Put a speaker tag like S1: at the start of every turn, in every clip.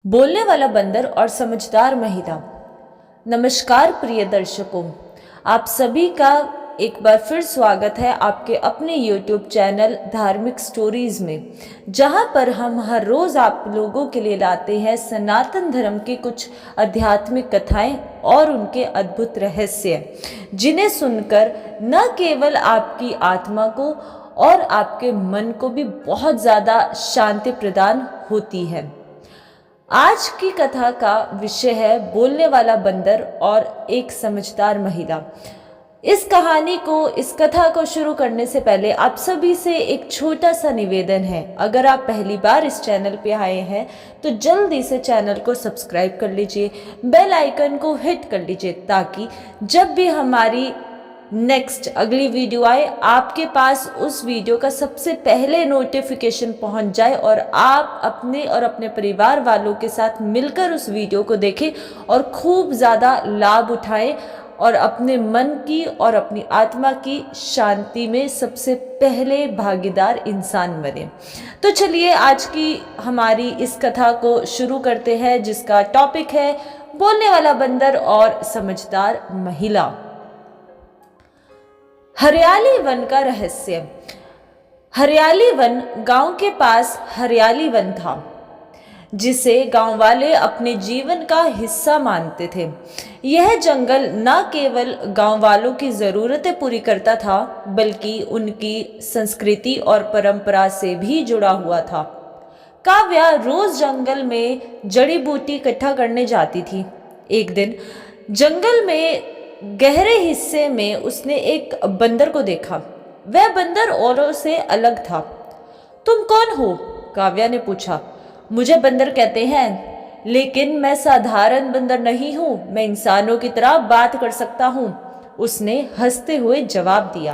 S1: बोलने वाला बंदर और समझदार महिला। नमस्कार प्रिय दर्शकों, आप सभी का एक बार फिर स्वागत है आपके अपने YouTube चैनल धार्मिक स्टोरीज में, जहां पर हम हर रोज आप लोगों के लिए लाते हैं सनातन धर्म की कुछ आध्यात्मिक कथाएं और उनके अद्भुत रहस्य, जिन्हें सुनकर न केवल आपकी आत्मा को और आपके मन को भी बहुत ज़्यादा शांति प्रदान होती है। आज की कथा का विषय है बोलने वाला बंदर और एक समझदार महिला। इस कथा को शुरू करने से पहले आप सभी से एक छोटा सा निवेदन है। अगर आप पहली बार इस चैनल पे आए हैं तो जल्दी से चैनल को सब्सक्राइब कर लीजिए, बेल आइकन को हिट कर लीजिए, ताकि जब भी हमारी नेक्स्ट अगली वीडियो आए आपके पास उस वीडियो का सबसे पहले नोटिफिकेशन पहुंच जाए और आप अपने और अपने परिवार वालों के साथ मिलकर उस वीडियो को देखें और खूब ज़्यादा लाभ उठाएं और अपने मन की और अपनी आत्मा की शांति में सबसे पहले भागीदार इंसान बने। तो चलिए आज की हमारी इस कथा को शुरू करते हैं, जिसका टॉपिक है बोलने वाला बंदर और समझदार महिला। हरियाली वन का रहस्य। हरियाली वन गांव के पास हरियाली वन था, जिसे गांव वाले अपने जीवन का हिस्सा मानते थे। यह जंगल न केवल गांव वालों की ज़रूरतें पूरी करता था, बल्कि उनकी संस्कृति और परंपरा से भी जुड़ा हुआ था। काव्या रोज जंगल में जड़ी बूटी इकट्ठा करने जाती थी। एक दिन जंगल में गहरे हिस्से में उसने एक बंदर को देखा। वह बंदर औरों से अलग था। तुम कौन हो? काव्या ने पूछा। मुझे बंदर कहते हैं, लेकिन मैं साधारण बंदर नहीं हूँ, मैं इंसानों की तरह बात कर सकता हूँ, उसने हंसते हुए जवाब दिया।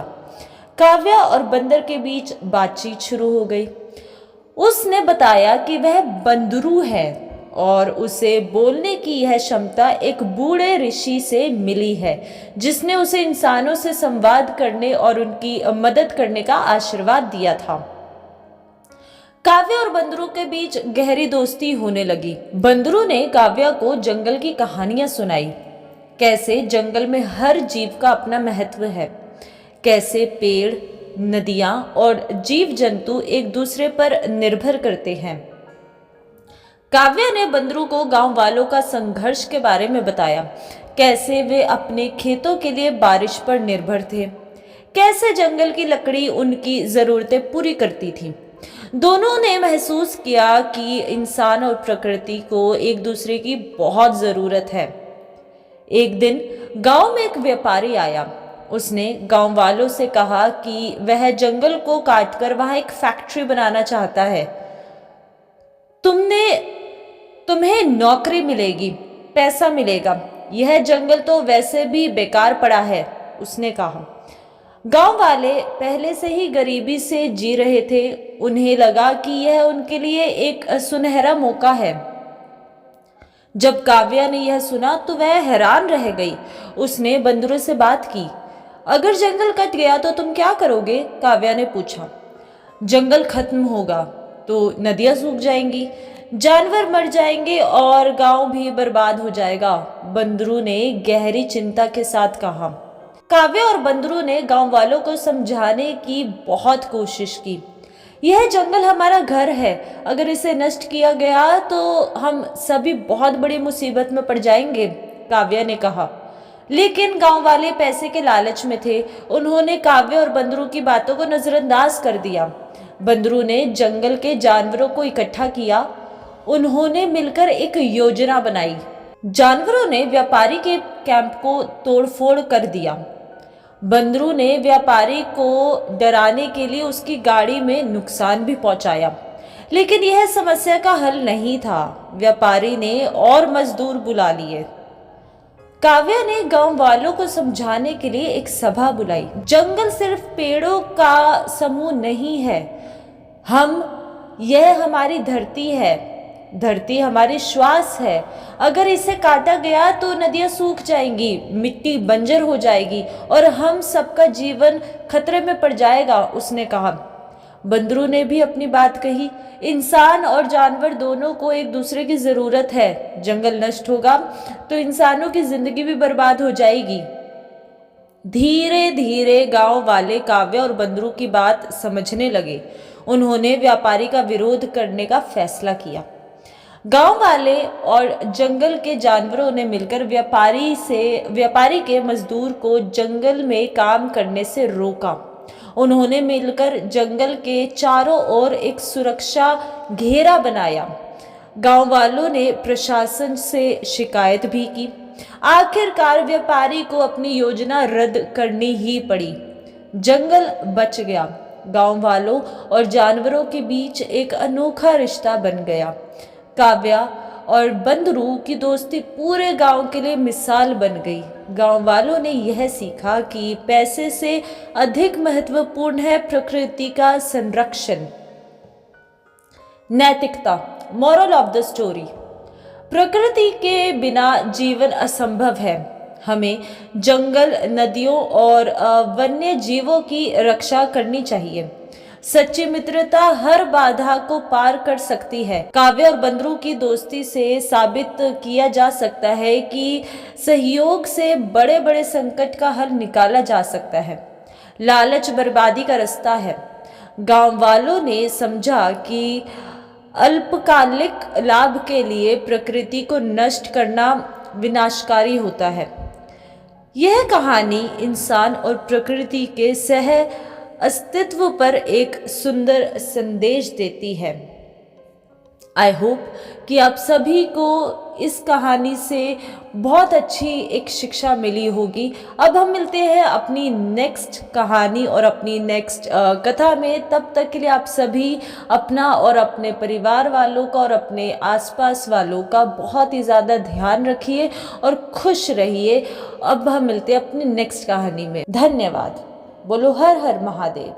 S1: काव्या और बंदर के बीच बातचीत शुरू हो गई। उसने बताया कि वह बंदरू है और उसे बोलने की यह क्षमता एक बूढ़े ऋषि से मिली है, जिसने उसे इंसानों से संवाद करने और उनकी मदद करने का आशीर्वाद दिया था। काव्या और बंदरू के बीच गहरी दोस्ती होने लगी। बंदरू ने काव्या को जंगल की कहानियां सुनाई, कैसे जंगल में हर जीव का अपना महत्व है, कैसे पेड़, नदियां और जीव जंतु एक दूसरे पर निर्भर करते हैं। काव्या ने बंदरू को गांव वालों का संघर्ष के बारे में बताया, कैसे वे अपने खेतों के लिए बारिश पर निर्भर थे, कैसे जंगल की लकड़ी उनकी जरूरतें पूरी करती थी। दोनों ने महसूस किया कि इंसान और प्रकृति को एक दूसरे की बहुत जरूरत है। एक दिन गांव में एक व्यापारी आया। उसने गांव वालों से कहा कि वह जंगल को काटकर वहां एक फैक्ट्री बनाना चाहता है। तुम्हें नौकरी मिलेगी, पैसा मिलेगा, यह जंगल तो वैसे भी बेकार पड़ा है, उसने कहा। गांव वाले पहले से ही गरीबी से जी रहे थे। उन्हें लगा कि यह उनके लिए एक सुनहरा मौका है। जब काव्या ने यह सुना तो वह हैरान रह गई। उसने बंदरों से बात की। अगर जंगल कट गया तो तुम क्या करोगे? काव्या ने पूछा। जंगल खत्म होगा तो नदियां सूख जाएंगी, जानवर मर जाएंगे और गांव भी बर्बाद हो जाएगा, बंदरू ने गहरी चिंता के साथ कहा। काव्या और बंदरू ने गांव वालों को समझाने की बहुत कोशिश की। यह जंगल हमारा घर है, अगर इसे नष्ट किया गया तो हम सभी बहुत बड़ी मुसीबत में पड़ जाएंगे, काव्या ने कहा। लेकिन गांव वाले पैसे के लालच में थे। उन्होंने काव्या और बंदरू की बातों को नजरअंदाज कर दिया। बंदरू ने जंगल के जानवरों को इकट्ठा किया। उन्होंने मिलकर एक योजना बनाई। जानवरों ने व्यापारी के कैंप को तोड़फोड़ कर दिया। बंदरू ने व्यापारी को डराने के लिए उसकी गाड़ी में नुकसान भी पहुंचाया, लेकिन यह समस्या का हल नहीं था। व्यापारी ने और मजदूर बुला लिए। काव्या ने गांव वालों को समझाने के लिए एक सभा बुलाई। जंगल सिर्फ पेड़ों का समूह नहीं है, यह हमारी धरती है, धरती हमारी श्वास है। अगर इसे काटा गया तो नदियां सूख जाएंगी, मिट्टी बंजर हो जाएगी और हम सबका जीवन खतरे में पड़ जाएगा, उसने कहा। बंदरों ने भी अपनी बात कही। इंसान और जानवर दोनों को एक दूसरे की ज़रूरत है। जंगल नष्ट होगा तो इंसानों की ज़िंदगी भी बर्बाद हो जाएगी। धीरे धीरे गांव वाले काव्य और बंदरों की बात समझने लगे। उन्होंने व्यापारी का विरोध करने का फैसला किया। गांव वाले और जंगल के जानवरों ने मिलकर व्यापारी के मजदूर को जंगल में काम करने से रोका। उन्होंने मिलकर जंगल के चारों ओर एक सुरक्षा घेरा बनाया। गांव वालों ने प्रशासन से शिकायत भी की। आखिरकार व्यापारी को अपनी योजना रद्द करनी ही पड़ी। जंगल बच गया। गांव वालों और जानवरों के बीच एक अनोखा रिश्ता बन गया। काव्या और बंदरू की दोस्ती पूरे गांव के लिए मिसाल बन गई। गांव वालों ने यह सीखा कि पैसे से अधिक महत्वपूर्ण है प्रकृति का संरक्षण। नैतिकता, मोरल ऑफ द स्टोरी। प्रकृति के बिना जीवन असंभव है। हमें जंगल, नदियों और वन्य जीवों की रक्षा करनी चाहिए। सच्ची मित्रता हर बाधा को पार कर सकती है। काव्य और बंदरों की दोस्ती से साबित किया जा सकता है कि सहयोग से बड़े बड़े संकट का हल निकाला जा सकता है। लालच बर्बादी का रास्ता है। गांव वालों ने समझा कि अल्पकालिक लाभ के लिए प्रकृति को नष्ट करना विनाशकारी होता है। यह कहानी इंसान और प्रकृति के सह अस्तित्व पर एक सुंदर संदेश देती है। आई होप कि आप सभी को इस कहानी से बहुत अच्छी एक शिक्षा मिली होगी। अब हम मिलते हैं अपनी नेक्स्ट कहानी और अपनी नेक्स्ट कथा में। तब तक के लिए आप सभी अपना और अपने परिवार वालों का और अपने आसपास वालों का बहुत ही ज़्यादा ध्यान रखिए और खुश रहिए। अब हम मिलते हैं अपनी नेक्स्ट कहानी में। धन्यवाद। बोलो हर हर महादेव।